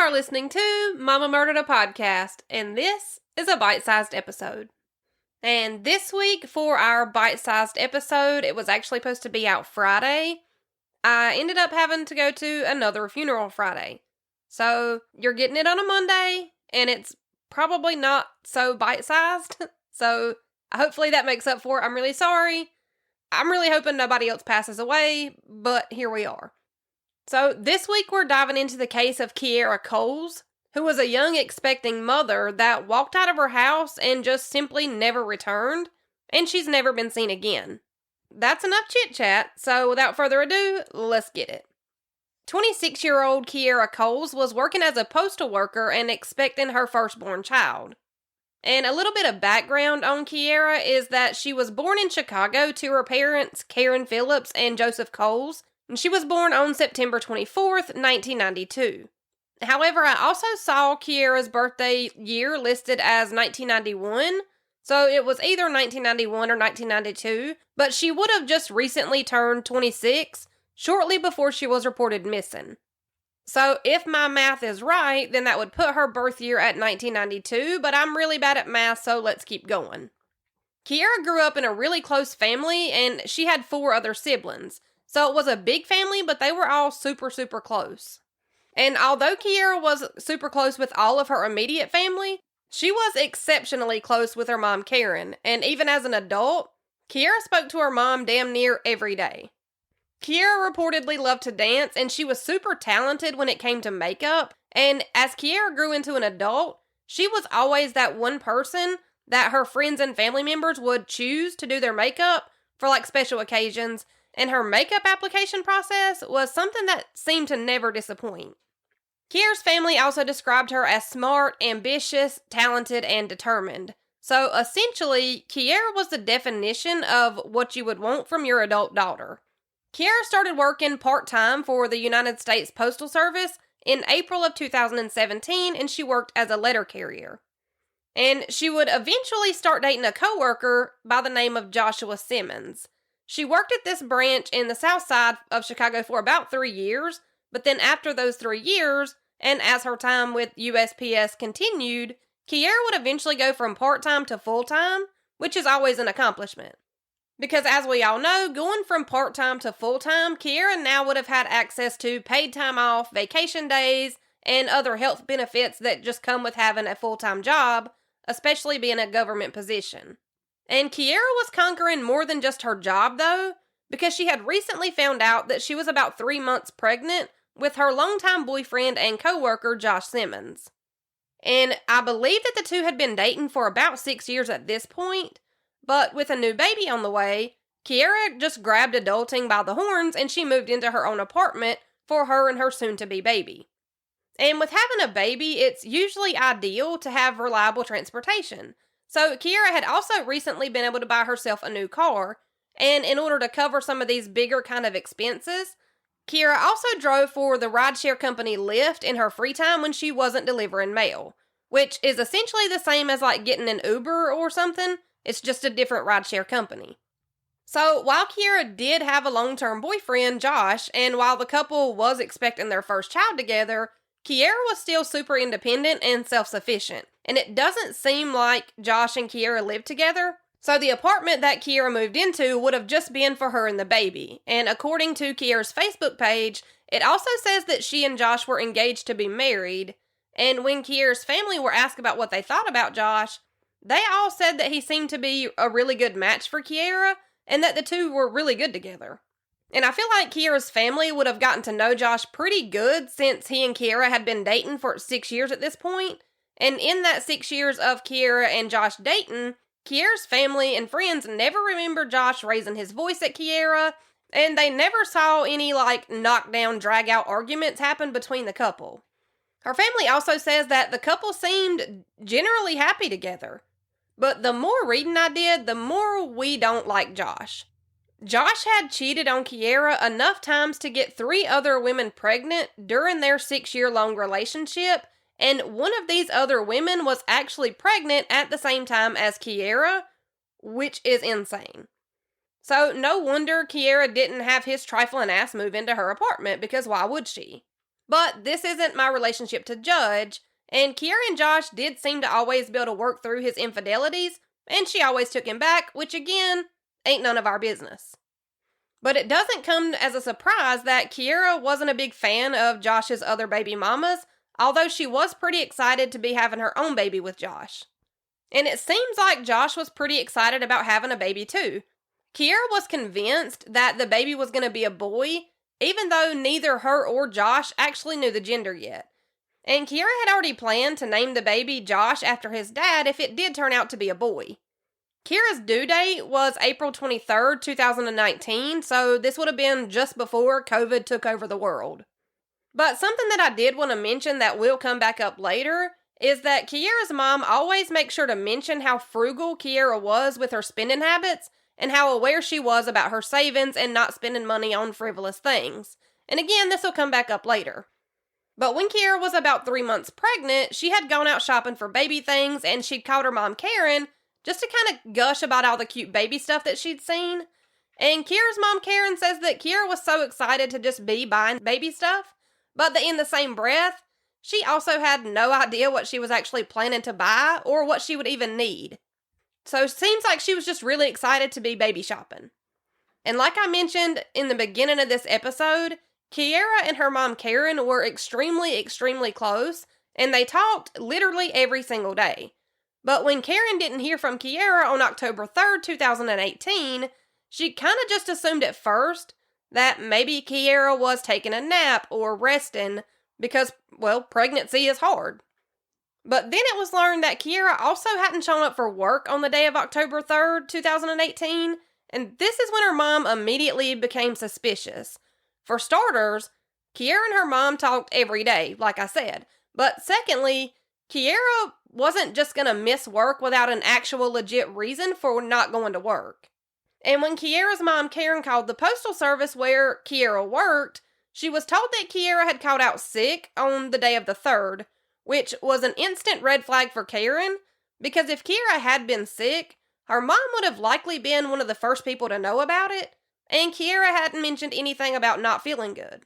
are listening to Mama Murdered a Podcast, and this is a bite-sized episode. And this week, for our bite-sized episode, it was actually supposed to be out Friday. I ended up having to go to another funeral Friday. So, you're getting it on a Monday, and it's probably not so bite-sized. So, hopefully that makes up for it. I'm really sorry. I'm really hoping nobody else passes away, but here we are. So, this week we're diving into the case of Kierra Coles, who was a young expecting mother that walked out of her house and just simply never returned, and she's never been seen again. That's enough chit-chat, so without further ado, let's get it. 26-year-old Kierra Coles was working as a postal worker and expecting her firstborn child. And a little bit of background on Kierra is that she was born in Chicago to her parents, Karen Phillips and Joseph Coles, and she was born on September 24th, 1992. However, I also saw Kierra's birthday year listed as 1991, so it was either 1991 or 1992, but she would have just recently turned 26, shortly before she was reported missing. So if my math is right, then that would put her birth year at 1992, but I'm really bad at math, so let's keep going. Kierra grew up in a really close family, and she had 4 other siblings. So it was a big family, but they were all super close. And although Kierra was super close with all of her immediate family, she was exceptionally close with her mom, Karen. And even as an adult, Kierra spoke to her mom damn near every day. Kierra reportedly loved to dance, and she was super talented when it came to makeup. And as Kierra grew into an adult, she was always that one person that her friends and family members would choose to do their makeup for like special occasions. And her makeup application process was something that seemed to never disappoint. Kierra's family also described her as smart, ambitious, talented, and determined. So essentially, Kierra was the definition of what you would want from your adult daughter. Kierra started working part-time for the United States Postal Service in April of 2017, and she worked as a letter carrier. And she would eventually start dating a coworker by the name of Joshua Simmons. She worked at this branch in the south side of Chicago for about 3 years, but then after those 3 years, and as her time with USPS continued, Kierra would eventually go from part-time to full-time, which is always an accomplishment. Because as we all know, going from part-time to full-time, Kierra now would have had access to paid time off, vacation days, and other health benefits that just come with having a full-time job, especially being a government position. And Kierra was conquering more than just her job, though, because she had recently found out that she was about 3 months pregnant with her longtime boyfriend and coworker, Josh Simmons. And I believe that the two had been dating for about 6 years at this point, but with a new baby on the way, Kierra just grabbed adulting by the horns and she moved into her own apartment for her and her soon-to-be baby. And with having a baby, it's usually ideal to have reliable transportation. So Kierra had also recently been able to buy herself a new car, and in order to cover some of these bigger kind of expenses, Kierra also drove for the rideshare company Lyft in her free time when she wasn't delivering mail, which is essentially the same as like getting an Uber or something. It's just a different rideshare company. So while Kierra did have a long-term boyfriend, Josh, and while the couple was expecting their first child together, Kierra was still super independent and self-sufficient, and it doesn't seem like Josh and Kierra lived together, so the apartment that Kierra moved into would have just been for her and the baby, and according to Kierra's Facebook page, it also says that she and Josh were engaged to be married, and when Kierra's family were asked about what they thought about Josh, they all said that he seemed to be a really good match for Kierra, and that the two were really good together. And I feel like Kierra's family would have gotten to know Josh pretty good since he and Kierra had been dating for 6 years at this point. And in that 6 years of Kierra and Josh dating, Kierra's family and friends never remembered Josh raising his voice at Kierra, and they never saw any knockdown, drag-out arguments happen between the couple. Her family also says that the couple seemed generally happy together. But the more reading I did, the more we don't like Josh. Josh had cheated on Kierra enough times to get 3 other women pregnant during their 6-year-long relationship, and one of these other women was actually pregnant at the same time as Kierra, which is insane. So no wonder Kierra didn't have his trifling ass move into her apartment, because why would she? But this isn't my relationship to judge, and Kierra and Josh did seem to always be able to work through his infidelities, and she always took him back, which again, ain't none of our business. But it doesn't come as a surprise that Kierra wasn't a big fan of Josh's other baby mamas, although she was pretty excited to be having her own baby with Josh. And it seems like Josh was pretty excited about having a baby too. Kierra was convinced that the baby was going to be a boy, even though neither her or Josh actually knew the gender yet. And Kierra had already planned to name the baby Josh after his dad if it did turn out to be a boy. Kierra's due date was April 23rd, 2019, so this would have been just before COVID took over the world. But something that I did want to mention that will come back up later is that Kierra's mom always makes sure to mention how frugal Kierra was with her spending habits and how aware she was about her savings and not spending money on frivolous things. And again, this will come back up later. But when Kierra was about 3 months pregnant, she had gone out shopping for baby things and she'd called her mom Karen just to kind of gush about all the cute baby stuff that she'd seen. And Kierra's mom Karen says that Kierra was so excited to just be buying baby stuff, but that in the same breath, she also had no idea what she was actually planning to buy or what she would even need. So it seems like she was just really excited to be baby shopping. And like I mentioned in the beginning of this episode, Kierra and her mom Karen were extremely, extremely close, and they talked literally every single day. But when Karen didn't hear from Kierra on October 3rd, 2018, she kind of just assumed at first that maybe Kierra was taking a nap or resting because, well, pregnancy is hard. But then it was learned that Kierra also hadn't shown up for work on the day of October 3rd, 2018, and this is when her mom immediately became suspicious. For starters, Kierra and her mom talked every day, like I said. But secondly, Kierra wasn't just going to miss work without an actual legit reason for not going to work. And when Kierra's mom Karen called the postal service where Kierra worked, she was told that Kierra had called out sick on the day of the 3rd, which was an instant red flag for Karen, because if Kierra had been sick, her mom would have likely been one of the first people to know about it, and Kierra hadn't mentioned anything about not feeling good.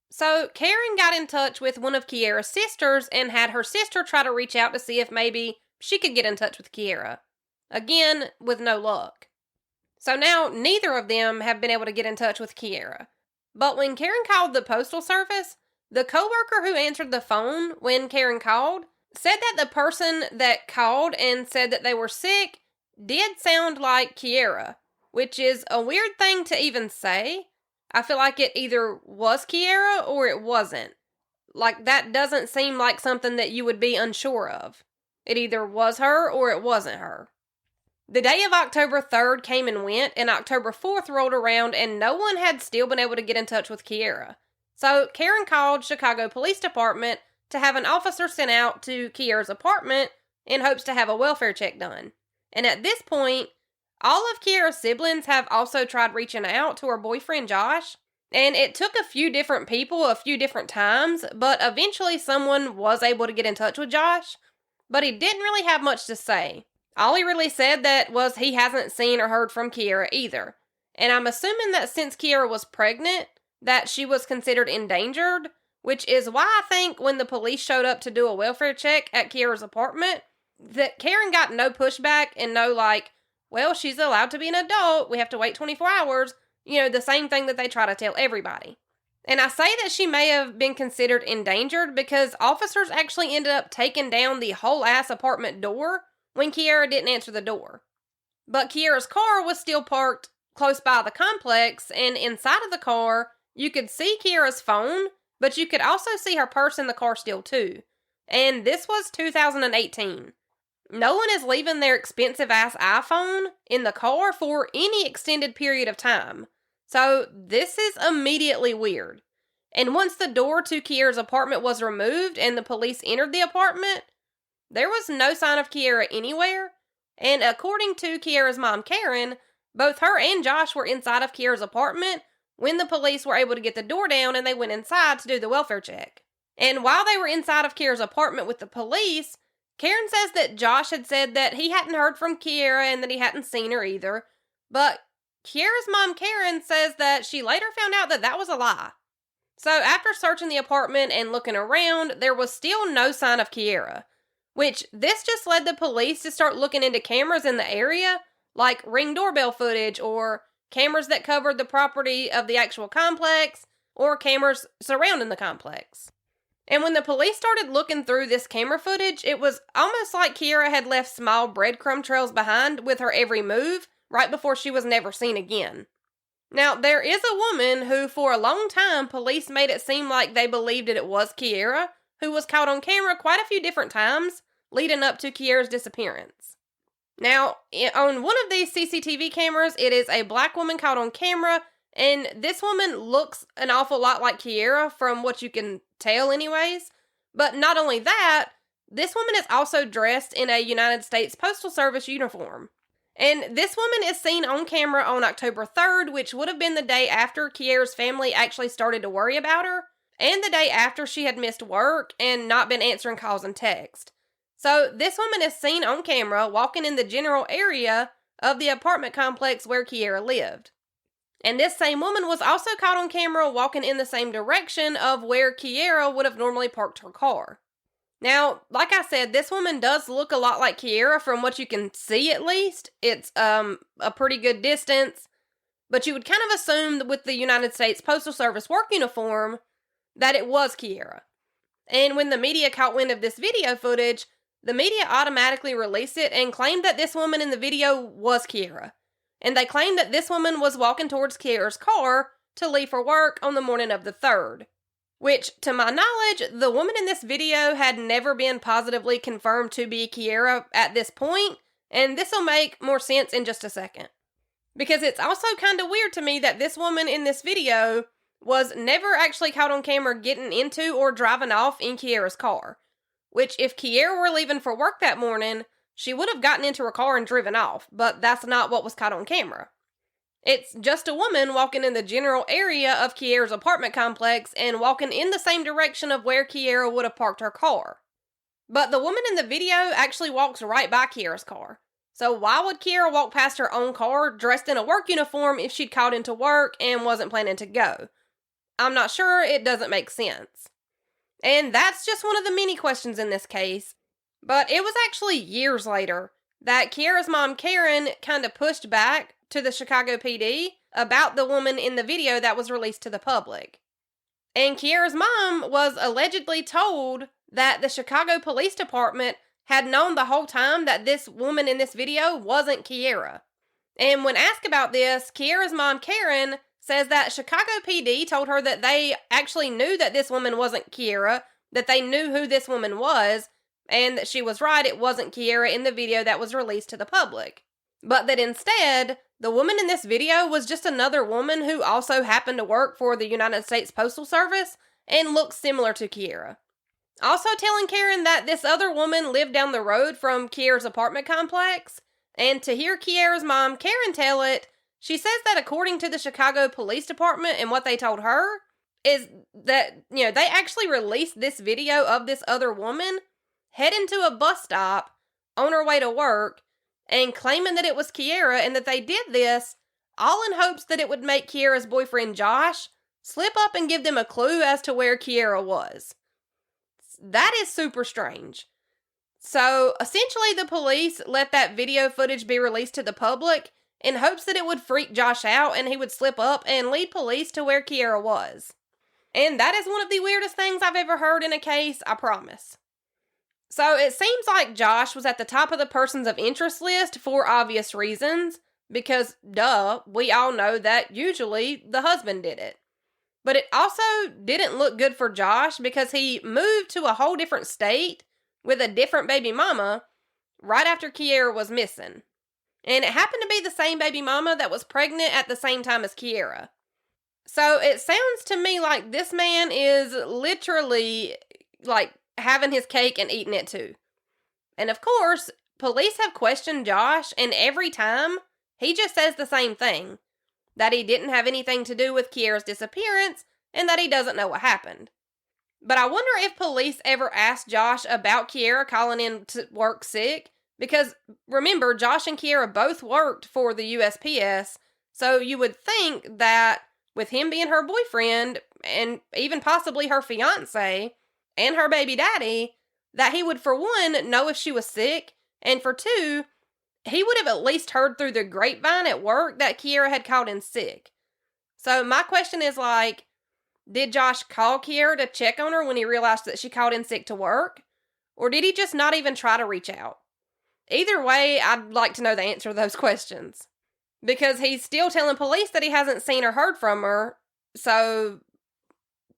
So Karen got in touch with one of Kierra's sisters and had her sister try to reach out to see if maybe she could get in touch with Kierra. Again, with no luck. So now neither of them have been able to get in touch with Kierra. But when Karen called the postal service, the coworker who answered the phone when Karen called said that the person that called and said that they were sick did sound like Kierra, which is a weird thing to even say. I feel like it either was Kierra or it wasn't. Like, that doesn't seem like something that you would be unsure of. It either was her or it wasn't her. The day of October 3rd came and went, and October 4th rolled around, and no one had still been able to get in touch with Kierra. So Karen called Chicago Police Department to have an officer sent out to Kierra's apartment in hopes to have a welfare check done. And at this point, all of Kierra's siblings have also tried reaching out to her boyfriend Josh, and it took a few different people a few different times, but eventually someone was able to get in touch with Josh, but he didn't really have much to say. All he really said that was he hasn't seen or heard from Kierra either. And I'm assuming that since Kierra was pregnant, that she was considered endangered, which is why I think when the police showed up to do a welfare check at Kierra's apartment, that Karen got no pushback and no like, well, she's allowed to be an adult, we have to wait 24 hours, the same thing that they try to tell everybody. And I say that she may have been considered endangered because officers actually ended up taking down the whole ass apartment door when Kierra didn't answer the door. But Kierra's car was still parked close by the complex, and inside of the car, you could see Kierra's phone, but you could also see her purse in the car still too. And this was 2018. No one is leaving their expensive-ass iPhone in the car for any extended period of time. So this is immediately weird. And once the door to Kierra's apartment was removed and the police entered the apartment, there was no sign of Kierra anywhere, and according to Kierra's mom Karen, both her and Josh were inside of Kierra's apartment when the police were able to get the door down and they went inside to do the welfare check. And while they were inside of Kierra's apartment with the police, Karen says that Josh had said that he hadn't heard from Kierra and that he hadn't seen her either, but Kierra's mom Karen says that she later found out that that was a lie. So after searching the apartment and looking around, there was still no sign of Kierra, which this just led the police to start looking into cameras in the area, like Ring doorbell footage or cameras that covered the property of the actual complex or cameras surrounding the complex. And when the police started looking through this camera footage, it was almost like Kierra had left small breadcrumb trails behind with her every move right before she was never seen again. Now, there is a woman who, for a long time, police made it seem like they believed that it was Kierra, who was caught on camera quite a few different times leading up to Kierra's disappearance. Now, on one of these CCTV cameras, it is a black woman caught on camera, and this woman looks an awful lot like Kierra from what you can tell anyways. But not only that, this woman is also dressed in a United States Postal Service uniform. And this woman is seen on camera on October 3rd, which would have been the day after Kierra's family actually started to worry about her, and the day after she had missed work and not been answering calls and text. So this woman is seen on camera walking in the general area of the apartment complex where Kierra lived. And this same woman was also caught on camera walking in the same direction of where Kierra would have normally parked her car. Now, like I said, this woman does look a lot like Kierra from what you can see at least. It's a pretty good distance, but you would kind of assume that with the United States Postal Service work uniform that it was Kierra. And when the media caught wind of this video footage, the media automatically released it and claimed that this woman in the video was Kierra. And they claimed that this woman was walking towards Kierra's car to leave for work on the morning of the 3rd. Which, to my knowledge, the woman in this video had never been positively confirmed to be Kierra at this point, and this will make more sense in just a second. Because it's also kind of weird to me that this woman in this video was never actually caught on camera getting into or driving off in Kierra's car. Which, if Kierra were leaving for work that morning, she would have gotten into her car and driven off, but that's not what was caught on camera. It's just a woman walking in the general area of Kierra's apartment complex and walking in the same direction of where Kierra would have parked her car. But the woman in the video actually walks right by Kierra's car. So why would Kierra walk past her own car dressed in a work uniform if she'd called into work and wasn't planning to go? I'm not sure. It doesn't make sense. And that's just one of the many questions in this case. But it was actually years later that Kierra's mom, Karen, kind of pushed back to the Chicago PD about the woman in the video that was released to the public. And Kierra's mom was allegedly told that the Chicago Police Department had known the whole time that this woman in this video wasn't Kierra. And when asked about this, Kierra's mom, Karen, says that Chicago PD told her that they actually knew that this woman wasn't Kierra, that they knew who this woman was, and that she was right, it wasn't Kierra in the video that was released to the public. But that instead, the woman in this video was just another woman who also happened to work for the United States Postal Service and looked similar to Kierra. Also telling Karen that this other woman lived down the road from Kierra's apartment complex, and to hear Kierra's mom, Karen, tell it, she says that according to the Chicago Police Department and what they told her, is that, they actually released this video of this other woman heading to a bus stop on her way to work and claiming that it was Kierra, and that they did this all in hopes that it would make Kierra's boyfriend Josh slip up and give them a clue as to where Kierra was. That is super strange. So, essentially the police let that video footage be released to the public in hopes that it would freak Josh out and he would slip up and lead police to where Kierra was. And that is one of the weirdest things I've ever heard in a case, I promise. So it seems like Josh was at the top of the persons of interest list for obvious reasons, because, we all know that usually the husband did it. But it also didn't look good for Josh because he moved to a whole different state with a different baby mama right after Kierra was missing. And it happened to be the same baby mama that was pregnant at the same time as Kierra. So it sounds to me like this man is literally, having his cake and eating it too. And of course, police have questioned Josh, and every time, he just says the same thing. That he didn't have anything to do with Kierra's disappearance, and that he doesn't know what happened. But I wonder if police ever asked Josh about Kierra calling in to work sick, because remember, Josh and Kierra both worked for the USPS, so you would think that with him being her boyfriend, and even possibly her fiance and her baby daddy, that he would, for one, know if she was sick, and for two, he would have at least heard through the grapevine at work that Kierra had called in sick. So my question is, like, did Josh call Kierra to check on her when he realized that she called in sick to work? Or did he just not even try to reach out? Either way, I'd like to know the answer to those questions. Because he's still telling police that he hasn't seen or heard from her, so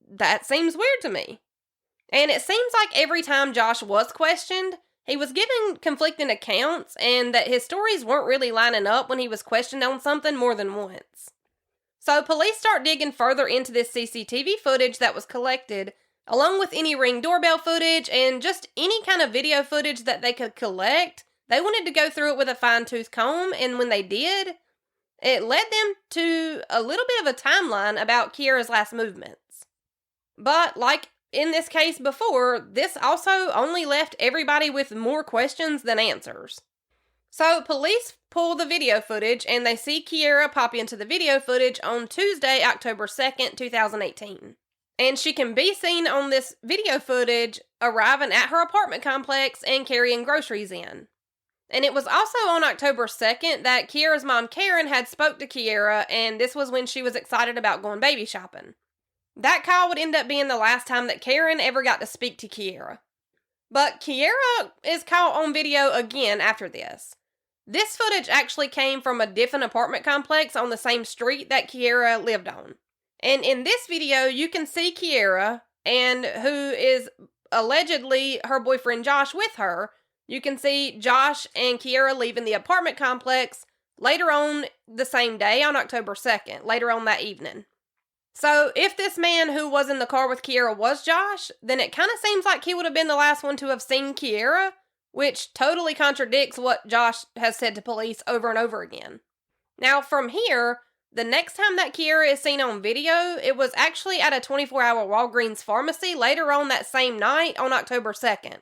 that seems weird to me. And it seems like every time Josh was questioned, he was giving conflicting accounts and that his stories weren't really lining up when he was questioned on something more than once. So police start digging further into this CCTV footage that was collected, along with any Ring doorbell footage and just any kind of video footage that they could collect. They wanted to go through it with a fine-tooth comb, and when they did, it led them to a little bit of a timeline about Kierra's last movements. But like in this case before, this also only left everybody with more questions than answers. So police pull the video footage and they see Kierra pop into the video footage on Tuesday, October 2nd, 2018. And she can be seen on this video footage arriving at her apartment complex and carrying groceries in. And it was also on October 2nd that Kierra's mom, Karen, had spoke to Kierra, and this was when she was excited about going baby shopping. That call would end up being the last time that Karen ever got to speak to Kierra. But Kierra is caught on video again after this. This footage actually came from a different apartment complex on the same street that Kierra lived on. And in this video, you can see Kierra, and who is allegedly her boyfriend Josh with her. You can see Josh and Kierra leaving the apartment complex later on the same day on October 2nd, later on that evening. So if this man who was in the car with Kierra was Josh, then it kind of seems like he would have been the last one to have seen Kierra, which totally contradicts what Josh has said to police over and over again. Now from here, the next time that Kierra is seen on video, it was actually at a 24-hour Walgreens pharmacy later on that same night on October 2nd.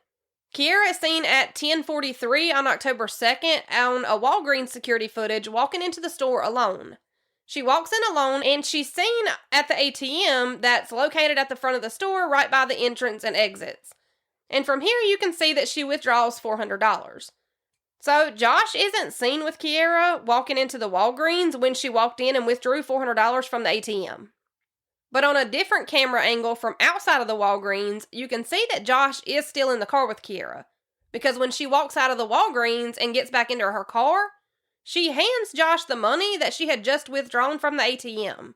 Kierra is seen at 10:43 on October 2nd on a Walgreens security footage walking into the store alone. She walks in alone and she's seen at the ATM that's located at the front of the store right by the entrance and exits. And from here you can see that she withdraws $400. So Josh isn't seen with Kierra walking into the Walgreens when she walked in and withdrew $400 from the ATM. But on a different camera angle from outside of the Walgreens, you can see that Josh is still in the car with Kierra. Because when she walks out of the Walgreens and gets back into her car, she hands Josh the money that she had just withdrawn from the ATM.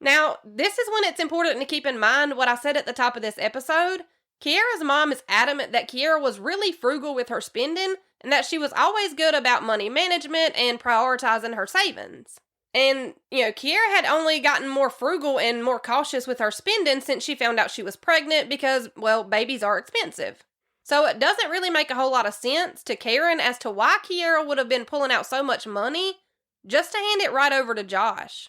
Now, this is when it's important to keep in mind what I said at the top of this episode. Kierra's mom is adamant that Kierra was really frugal with her spending and that she was always good about money management and prioritizing her savings. And, Kierra had only gotten more frugal and more cautious with her spending since she found out she was pregnant because, well, babies are expensive. So it doesn't really make a whole lot of sense to Karen as to why Kierra would have been pulling out so much money just to hand it right over to Josh.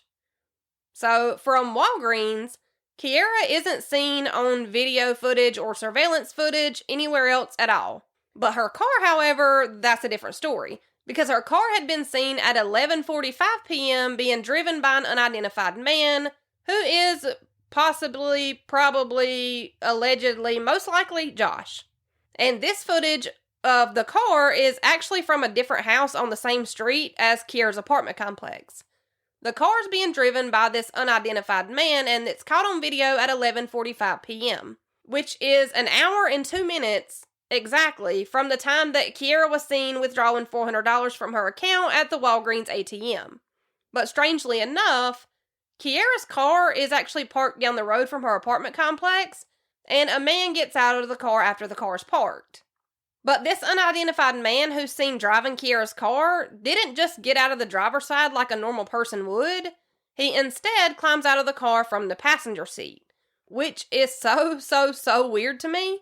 So from Walgreens, Kierra isn't seen on video footage or surveillance footage anywhere else at all. But her car, however, that's a different story. Because her car had been seen at 11:45 p.m. being driven by an unidentified man who is possibly, probably, allegedly, most likely Josh. And this footage of the car is actually from a different house on the same street as Kierra's apartment complex. The car's being driven by this unidentified man and it's caught on video at 11:45 p.m., which is an hour and 2 minutes exactly from the time that Kierra was seen withdrawing $400 from her account at the Walgreens ATM. But strangely enough, Kierra's car is actually parked down the road from her apartment complex, and a man gets out of the car after the car is parked. But this unidentified man who's seen driving Kierra's car didn't just get out of the driver's side like a normal person would. He instead climbs out of the car from the passenger seat, which is so weird to me.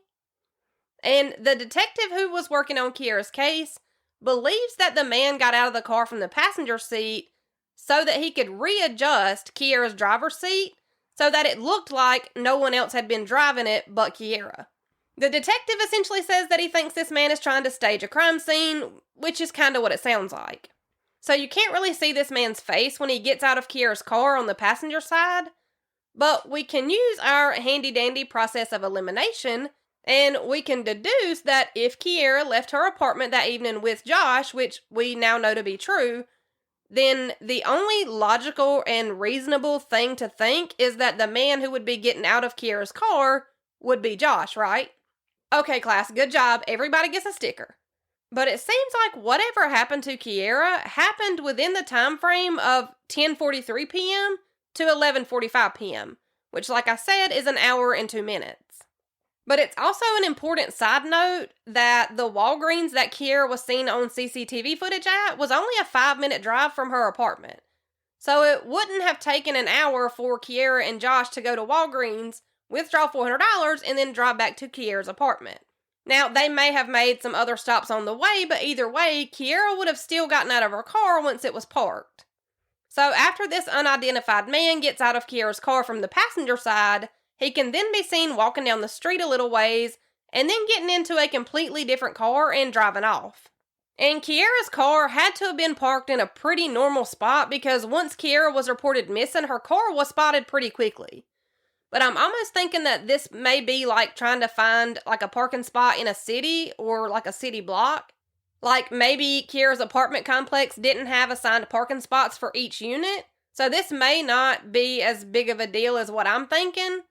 And the detective who was working on Kierra's case believes that the man got out of the car from the passenger seat so that he could readjust Kierra's driver's seat so that it looked like no one else had been driving it but Kierra. The detective essentially says that he thinks this man is trying to stage a crime scene, which is kind of what it sounds like. So you can't really see this man's face when he gets out of Kierra's car on the passenger side, But we can use our handy-dandy process of elimination, and we can deduce that if Kierra left her apartment that evening with Josh, which we now know to be true, then the only logical and reasonable thing to think is that the man who would be getting out of Kierra's car would be Josh, right? Okay, class, good job. Everybody gets a sticker. But it seems like whatever happened to Kierra happened within the time frame of 10:43 p.m. to 11:45 p.m., which, like I said, is an hour and 2 minutes. But it's also an important side note that the Walgreens that Kierra was seen on CCTV footage at was only a 5-minute drive from her apartment. So it wouldn't have taken an hour for Kierra and Josh to go to Walgreens, withdraw $400, and then drive back to Kierra's apartment. Now, they may have made some other stops on the way, but either way, Kierra would have still gotten out of her car once it was parked. So after this unidentified man gets out of Kierra's car from the passenger side, he can then be seen walking down the street a little ways and then getting into a completely different car and driving off. And Kierra's car had to have been parked in a pretty normal spot because once Kierra was reported missing, her car was spotted pretty quickly. But I'm almost thinking that this may be like trying to find like a parking spot in a city or like a city block. Like maybe Kierra's apartment complex didn't have assigned parking spots for each unit. So this may not be as big of a deal as what I'm thinking.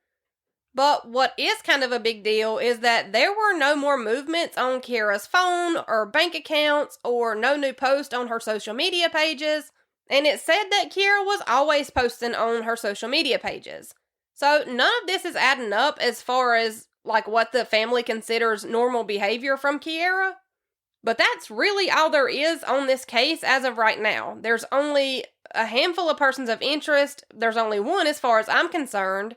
But what is kind of a big deal is that there were no more movements on Kierra's phone or bank accounts or no new posts on her social media pages. And it said that Kierra was always posting on her social media pages. So none of this is adding up as far as like what the family considers normal behavior from Kierra. But that's really all there is on this case as of right now. There's only a handful of persons of interest. There's only one as far as I'm concerned.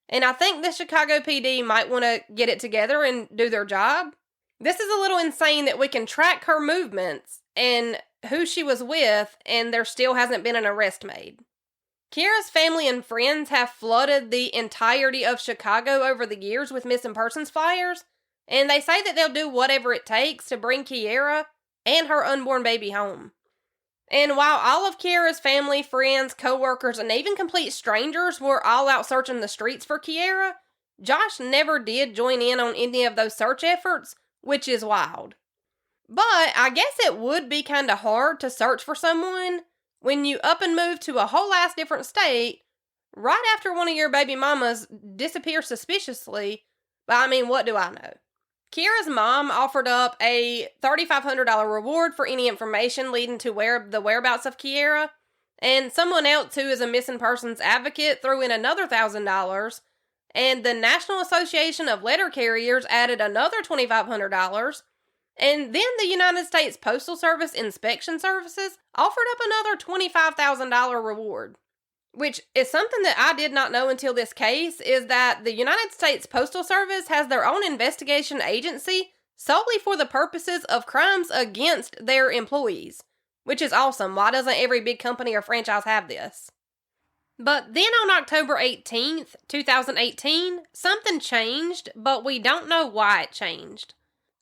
And I think the Chicago PD might want to get it together and do their job. This is a little insane that we can track her movements and who she was with, and there still hasn't been an arrest made. Kierra's family and friends have flooded the entirety of Chicago over the years with missing persons flyers, and they say that they'll do whatever it takes to bring Kierra and her unborn baby home. And while all of Kierra's family, friends, co-workers, and even complete strangers were all out searching the streets for Kierra, Josh never did join in on any of those search efforts, which is wild. But I guess it would be kind of hard to search for someone when you up and move to a whole ass different state right after one of your baby mamas disappears suspiciously. But I mean, what do I know? Kierra's mom offered up a $3,500 reward for any information leading to the whereabouts of Kierra, and someone else who is a missing persons advocate threw in another $1,000, and the National Association of Letter Carriers added another $2,500, and then the United States Postal Service Inspection Services offered up another $25,000 reward. Which is something that I did not know until this case, is that the United States Postal Service has their own investigation agency solely for the purposes of crimes against their employees. Which is awesome. Why doesn't every big company or franchise have this? But then on October 18th, 2018, something changed, but we don't know why it changed.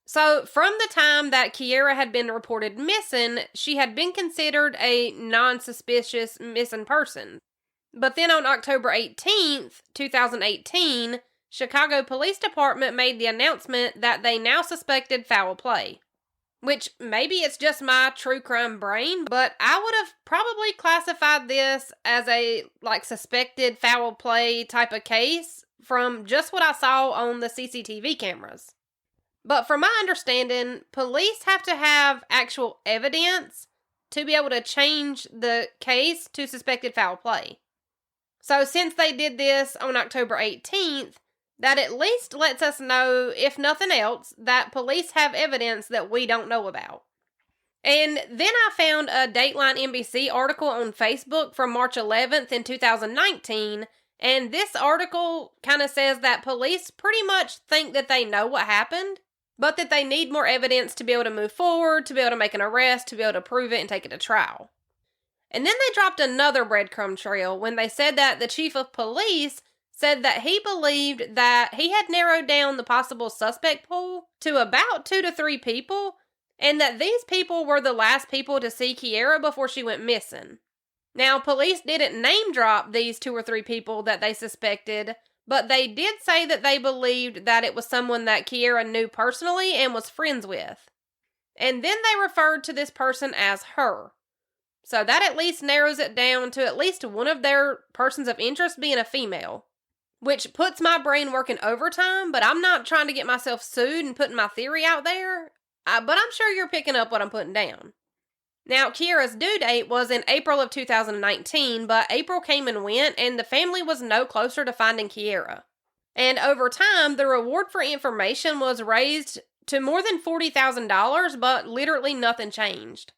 So, from the time that Kierra had been reported missing, she had been considered a non-suspicious missing person. But then on October 18th, 2018, Chicago Police Department made the announcement that they now suspected foul play. Which, maybe it's just my true crime brain, but I would have probably classified this as a, suspected foul play type of case from just what I saw on the CCTV cameras. But from my understanding, police have to have actual evidence to be able to change the case to suspected foul play. So since they did this on October 18th, that at least lets us know, if nothing else, that police have evidence that we don't know about. And then I found a Dateline NBC article on Facebook from March 11th in 2019, and this article kind of says that police pretty much think that they know what happened, but that they need more evidence to be able to move forward, to be able to make an arrest, to be able to prove it and take it to trial. And then they dropped another breadcrumb trail when they said that the chief of police said that he believed that he had narrowed down the possible suspect pool to about 2 to 3 people, and that these people were the last people to see Kierra before she went missing. Now, police didn't name drop these 2 or 3 people that they suspected, but they did say that they believed that it was someone that Kierra knew personally and was friends with. And then they referred to this person as her. So that at least narrows it down to at least one of their persons of interest being a female. Which puts my brain working overtime, but I'm not trying to get myself sued and putting my theory out there. But I'm sure you're picking up what I'm putting down. Now, Kierra's due date was in April of 2019, but April came and went, and the family was no closer to finding Kierra. And over time, the reward for information was raised to more than $40,000, but literally nothing changed.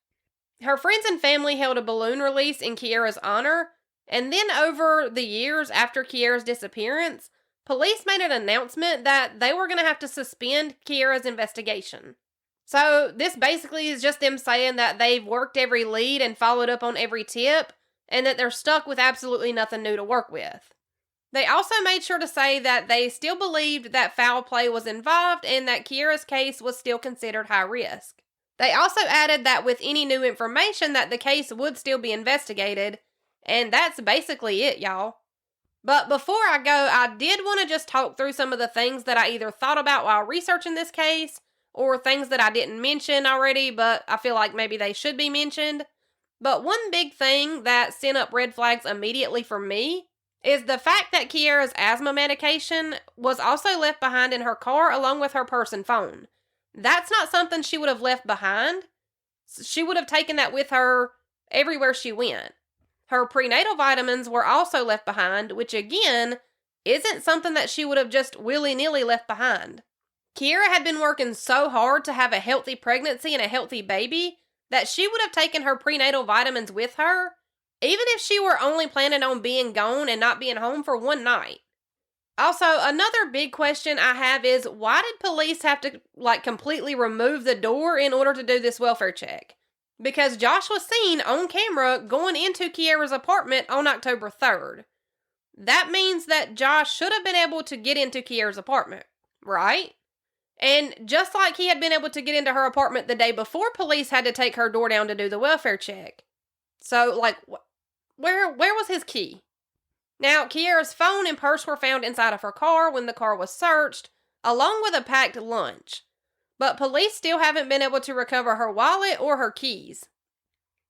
Her friends and family held a balloon release in Kierra's honor, and then over the years after Kierra's disappearance, police made an announcement that they were going to have to suspend Kierra's investigation. So this basically is just them saying that they've worked every lead and followed up on every tip, and that they're stuck with absolutely nothing new to work with. They also made sure to say that they still believed that foul play was involved and that Kierra's case was still considered high risk. They also added that with any new information that the case would still be investigated, and that's basically it, y'all. But before I go, I did want to just talk through some of the things that I either thought about while researching this case, or things that I didn't mention already, but I feel like maybe they should be mentioned. But one big thing that sent up red flags immediately for me is the fact that Kierra's asthma medication was also left behind in her car along with her purse and phone. That's not something she would have left behind. She would have taken that with her everywhere she went. Her prenatal vitamins were also left behind, which again, isn't something that she would have just willy-nilly left behind. Kierra had been working so hard to have a healthy pregnancy and a healthy baby that she would have taken her prenatal vitamins with her, even if she were only planning on being gone and not being home for one night. Also, another big question I have is, why did police have to, completely remove the door in order to do this welfare check? Because Josh was seen on camera going into Kierra's apartment on October 3rd. That means that Josh should have been able to get into Kierra's apartment, right? And just like he had been able to get into her apartment the day before police had to take her door down to do the welfare check. So, where was his key? Now, Kierra's phone and purse were found inside of her car when the car was searched, along with a packed lunch. But police still haven't been able to recover her wallet or her keys.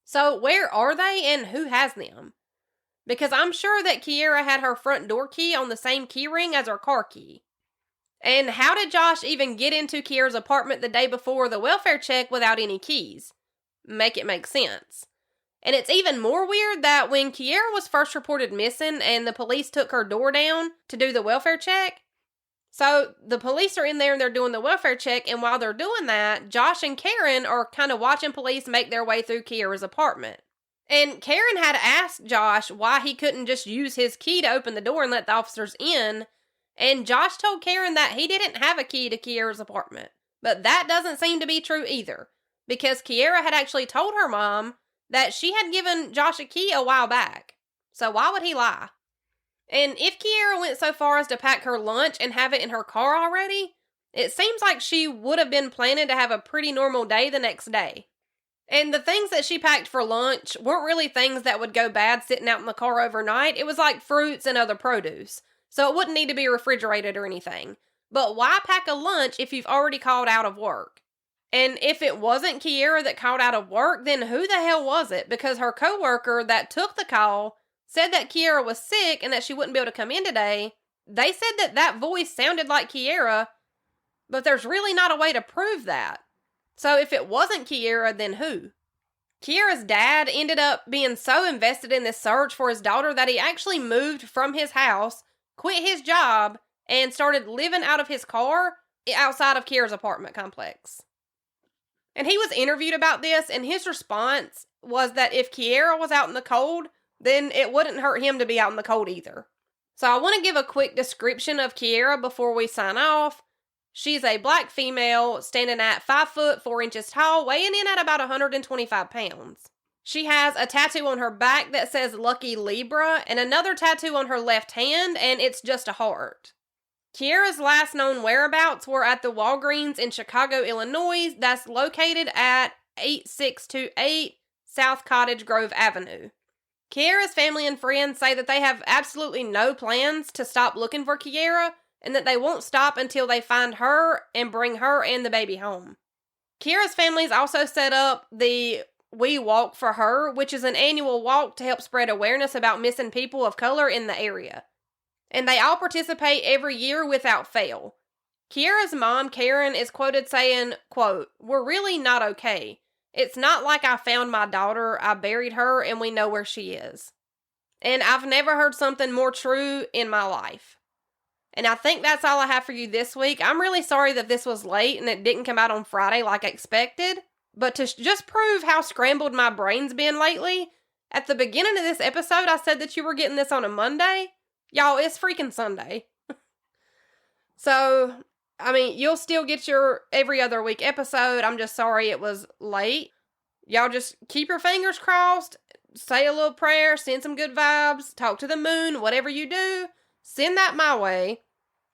So, where are they and who has them? Because I'm sure that Kierra had her front door key on the same key ring as her car key. And how did Josh even get into Kierra's apartment the day before the welfare check without any keys? Make it make sense. And it's even more weird that when Kierra was first reported missing and the police took her door down to do the welfare check, so the police are in there and they're doing the welfare check, and while they're doing that, Josh and Karen are kind of watching police make their way through Kierra's apartment. And Karen had asked Josh why he couldn't just use his key to open the door and let the officers in, and Josh told Karen that he didn't have a key to Kierra's apartment. But that doesn't seem to be true either, because Kierra had actually told her mom that she had given Josh a key a while back. So why would he lie? And if Kierra went so far as to pack her lunch and have it in her car already, it seems like she would have been planning to have a pretty normal day the next day. And the things that she packed for lunch weren't really things that would go bad sitting out in the car overnight. It was like fruits and other produce. So it wouldn't need to be refrigerated or anything. But why pack a lunch if you've already called out of work? And if it wasn't Kierra that called out of work, then who the hell was it? Because her coworker that took the call said that Kierra was sick and that she wouldn't be able to come in today. They said that that voice sounded like Kierra, but there's really not a way to prove that. So if it wasn't Kierra, then who? Kierra's dad ended up being so invested in this search for his daughter that he actually moved from his house, quit his job, and started living out of his car outside of Kierra's apartment complex. And he was interviewed about this, and his response was that if Kierra was out in the cold, then it wouldn't hurt him to be out in the cold either. So I want to give a quick description of Kierra before we sign off. She's a black female, standing at 5 foot 4 inches tall, weighing in at about 125 pounds. She has a tattoo on her back that says Lucky Libra, and another tattoo on her left hand, and it's just a heart. Kierra's last known whereabouts were at the Walgreens in Chicago, Illinois, that's located at 8628 South Cottage Grove Avenue. Kierra's family and friends say that they have absolutely no plans to stop looking for Kierra and that they won't stop until they find her and bring her and the baby home. Kierra's family's also set up the We Walk for Her, which is an annual walk to help spread awareness about missing people of color in the area. And they all participate every year without fail. Kierra's mom, Karen, is quoted saying, quote, "We're really not okay. It's not like I found my daughter, I buried her, and we know where she is." And I've never heard something more true in my life. And I think that's all I have for you this week. I'm really sorry that this was late and it didn't come out on Friday like I expected. But to just prove how scrambled my brain's been lately, at the beginning of this episode, I said that you were getting this on a Monday. Y'all, it's freaking Sunday. So, I mean, you'll still get your every other week episode. I'm just sorry it was late. Y'all just keep your fingers crossed, say a little prayer, send some good vibes, talk to the moon, whatever you do, send that my way,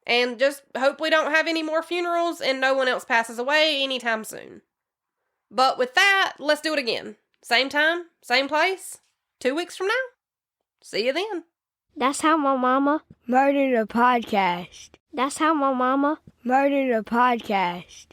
and just hope we don't have any more funerals and no one else passes away anytime soon. But with that, let's do it again. Same time, same place, 2 weeks from now. See you then. That's how my mama murdered a podcast. That's how my mama murdered a podcast.